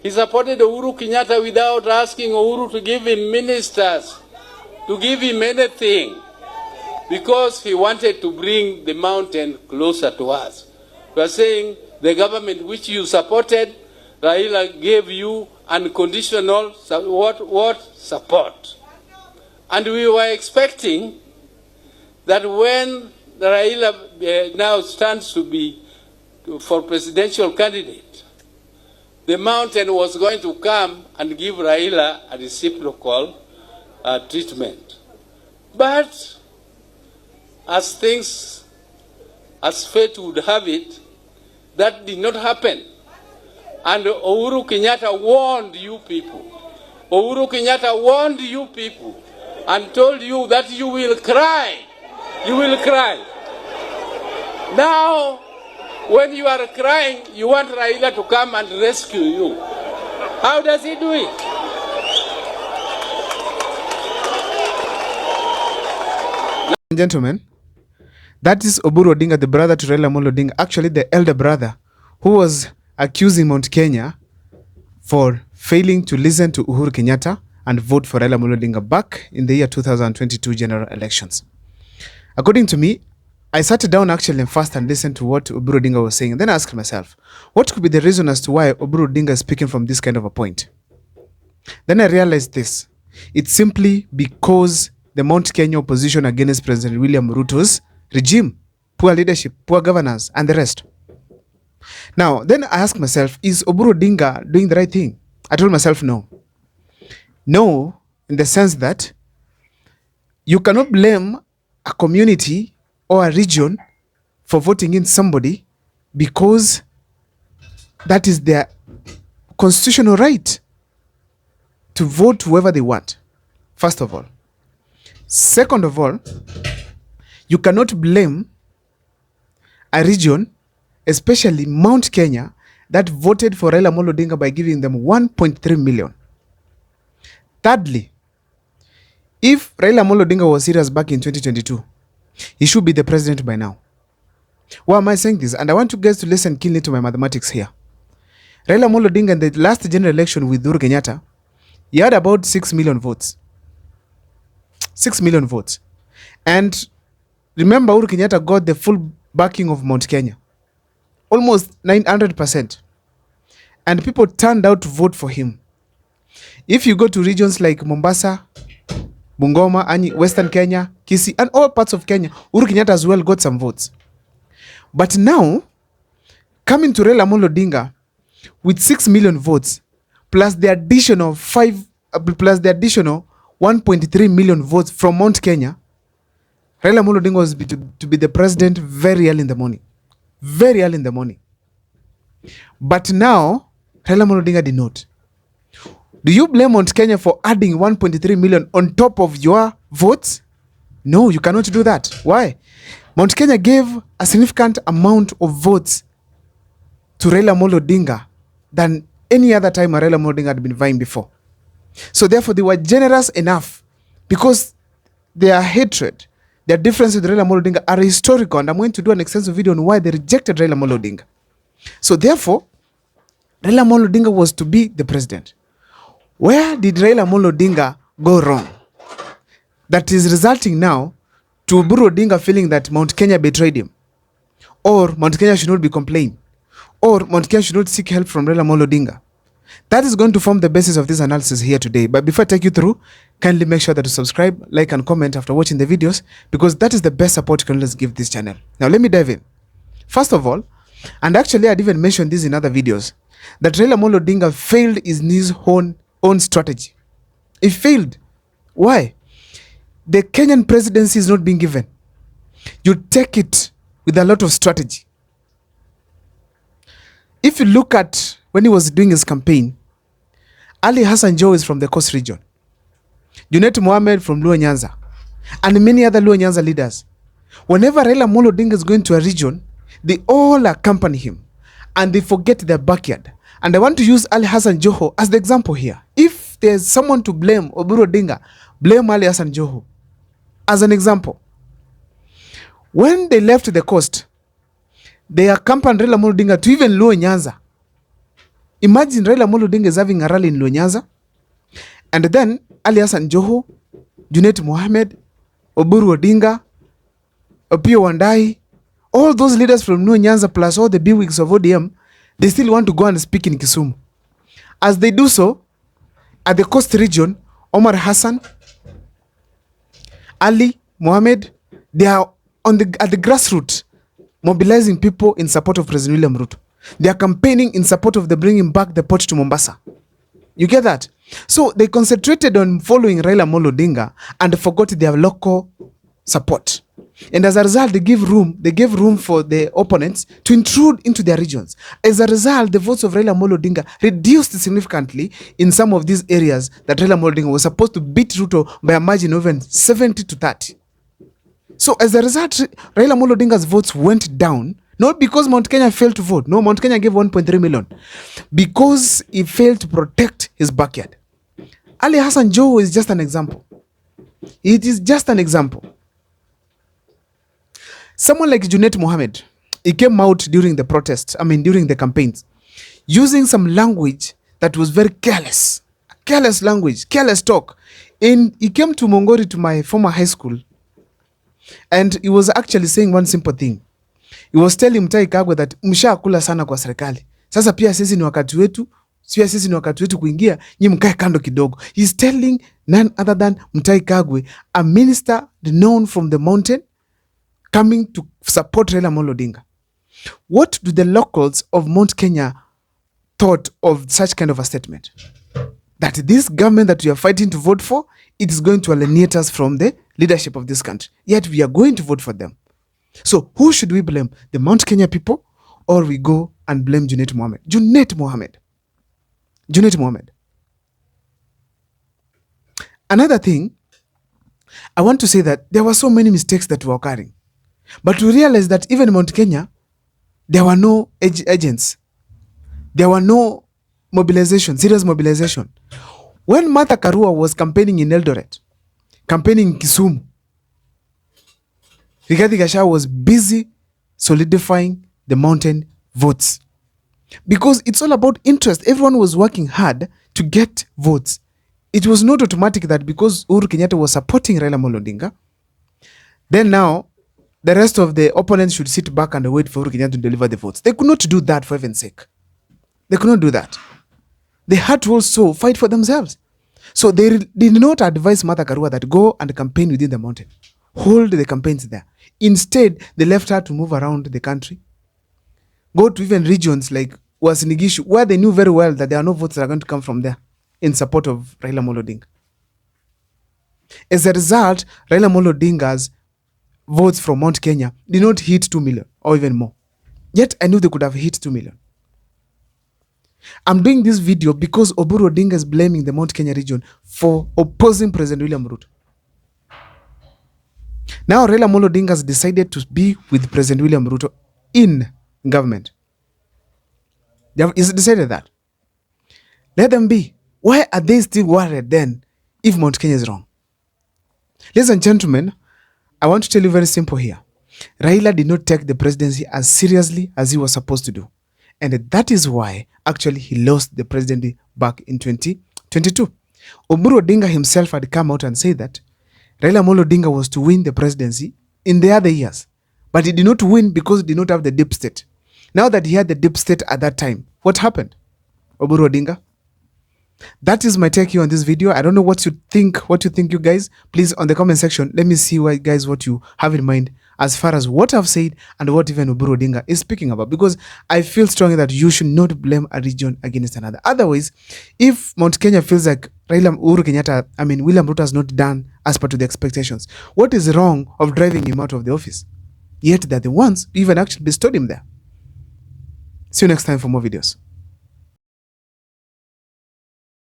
He supported Uhuru Kenyatta without asking Uhuru to give him ministers, to give him anything, because he wanted to bring the mountain closer to us. We are saying the government which you supported, Raila gave you unconditional support. And we were expecting that when Raila now stands to be for presidential candidate, the mountain was going to come and give Raila a reciprocal treatment. But as fate would have it, that did not happen. And Uhuru Kenyatta warned you people. Uhuru Kenyatta warned you people and told you that you will cry. You will cry. Now, when you are crying, you want Raila to come and rescue you. How does he do it? Gentlemen, that is Oburu Odinga, the brother to Raila Amolo Odinga, actually the elder brother, who was accusing Mt.Kenya for failing to listen to Uhuru Kenyatta and vote for Raila Amolo Odinga back in the year 2022 general elections. According to me, I sat down actually and first and listened to what Oburu Odinga was saying. And then I asked myself, what could be the reason as to why Oburu Odinga is speaking from this kind of a point? Then I realized this. It's simply because the Mt.Kenya opposition against President William Ruto's regime, poor leadership, poor governance, and the rest. Now, then I asked myself, is Oburu Odinga doing the right thing? I told myself no. No, in the sense that you cannot blame a community or a region for voting in somebody because that is their constitutional right to vote whoever they want, first of all. Second of all, you cannot blame a region, especially Mt.Kenya, that voted for Raila Amolo Odinga by giving them 1.3 million. Thirdly, if Raila Amolo Odinga was serious back in 2022, he should be the president by now. Why am I saying this? And I want you guys to listen keenly to my mathematics here. Raila Amolo Odinga in the last general election with Uhuru Kenyatta, he had about 6 million votes. 6 million votes. And remember, Uhuru Kenyatta got the full backing of Mt.Kenya. Almost 900%. And people turned out to vote for him. If you go to regions like Mombasa, Bungoma, and Western Kenya, Kisii, and all parts of Kenya, Uhuru Kenyatta as well got some votes. But now, coming to Raila Amolo Odinga with 6 million votes, plus the additional 1.3 million votes from Mt.Kenya, Raila Amolo Odinga was to be the president very early in the morning. Very early in the morning. But now, Raila Amolo Odinga did not. Do you blame Mt.Kenya for adding 1.3 million on top of your votes? No, you cannot do that. Why? Mt.Kenya gave a significant amount of votes to Raila Amolo Odinga than any other time Raila Amolo Odinga had been vying before. So therefore, they were generous enough because their hatred, their difference with Raila Amolo Odinga are historical, and I'm going to do an extensive video on why they rejected Raila Amolo Odinga. So therefore, Raila Amolo Odinga was to be the president. Where did Raila Amolo Odinga go wrong? That is resulting now to Oburu Odinga feeling that Mt.Kenya betrayed him, or Mt.Kenya should not be complaining, or Mt.Kenya should not seek help from Raila Amolo Odinga. That is going to form the basis of this analysis here today. But before I take you through, kindly make sure that you subscribe, like, and comment after watching the videos, because that is the best support you can always give this channel. Now let me dive in. First of all, and actually I'd even mentioned this in other videos, that Raila Amolo Odinga failed in his own strategy. He failed. Why? The Kenyan presidency is not being given. You take it with a lot of strategy. If you look at when he was doing his campaign, Ali Hassan Joho is from the Coast region, Junet Mohammed from Luo Nyanza, and many other Luo Nyanza leaders. Whenever Raila Amolo Odinga is going to a region, they all accompany him and they forget their backyard. And I want to use Ali Hassan Joho as the example here. If there's someone to blame Oburu Odinga, blame Ali Hassan Joho as an example. When they left the coast, they accompanied Raila Amolo Odinga to even Luo Nyanza. Imagine Raila Amolo Odinga is having a rally in Nyanza, and then Ali Hassan Joho, Junet Mohammed, Oburu Odinga, Opio Wandai, all those leaders from Nyanza plus all the bigwigs of ODM, they still want to go and speak in Kisumu. As they do so, at the coast region, Omar Hassan, Ali, Mohammed, they are at the grassroots, mobilizing people in support of President William Ruto. They are campaigning in support of the bringing back the port to Mombasa. You get that? So they concentrated on following Raila Amolo Odinga and forgot their local support. And as a result, they gave room for the opponents to intrude into their regions. As a result, the votes of Raila Amolo Odinga reduced significantly in some of these areas that Raila Amolo Odinga was supposed to beat Ruto by a margin of even 70-30. So as a result, Raila Amolo Odinga's votes went down, not because Mt.Kenya failed to vote. No, Mt.Kenya gave 1.3 million. Because he failed to protect his backyard. Ali Hassan Joho is just an example. It is just an example. Someone like Junet Mohammed, he came out during the protests, during the campaigns, using some language that was very careless. Careless language, careless talk. And he came to Mongori, to my former high school, and he was actually saying one simple thing. He was telling Mt.Kenya that mshakula sana kwa serikali. Sasa pia sisi ni wakati wetu, kuingia, nyi mkae kando kidogo. He's telling none other than Mt.Kenya, a minister known from the mountain, coming to support Raila Amolo Odinga. What do the locals of Mount Kenya thought of such kind of a statement? That this government that we are fighting to vote for, it is going to alienate us from the leadership of this country. Yet we are going to vote for them. So who should we blame? The Mount Kenya people, or we go and blame Junet Mohammed? Junet Mohammed. Another thing, I want to say that there were so many mistakes that were occurring. But we realized that even in Mount Kenya, there were no agents. There were no serious mobilization. When Martha Karua was campaigning in Eldoret, campaigning in Kisumu, Rigathi Gachagua was busy solidifying the mountain votes. Because it's all about interest. Everyone was working hard to get votes. It was not automatic that because Uhuru Kenyatta was supporting Raila Amolo Odinga, then now the rest of the opponents should sit back and wait for Uhuru Kenyatta to deliver the votes. They could not do that, for heaven's sake. They could not do that. They had to also fight for themselves. So they did not advise Martha Karua that go and campaign within the mountain. Hold the campaigns there. Instead, they left her to move around the country. Go to even regions like Uasin Gishu, where they knew very well that there are no votes that are going to come from there in support of Raila Amolo Odinga. As a result, Raila Amolo Odinga's votes from Mount Kenya did not hit 2 million or even more. Yet I knew they could have hit 2 million. I'm doing this video because Oburu Odinga is blaming the Mount Kenya region for opposing President William Ruto. Now Raila Amolo Odinga has decided to be with President William Ruto in government. He's decided that. Let them be. Why are they still worried then if Mount Kenya is wrong? Ladies and gentlemen, I want to tell you very simple here. Raila did not take the presidency as seriously as he was supposed to do. And that is why actually he lost the presidency back in 2022. Oburu Odinga himself had come out and said that Raila Amolo Odinga was to win the presidency in the other years. But he did not win because he did not have the deep state. Now that he had the deep state at that time, what happened? Oburu Odinga? That is my take here on this video. I don't know what you think, you guys. Please, on the comment section, let me see what you have in mind as far as what I've said and what even Oburu Odinga is speaking about. Because I feel strongly that you should not blame a region against another. Otherwise, if Mount Kenya feels like William Ruto has not done as per to the expectations, what is wrong of driving him out of the office? Yet they're the ones who even actually bestowed him there. See you next time for more videos.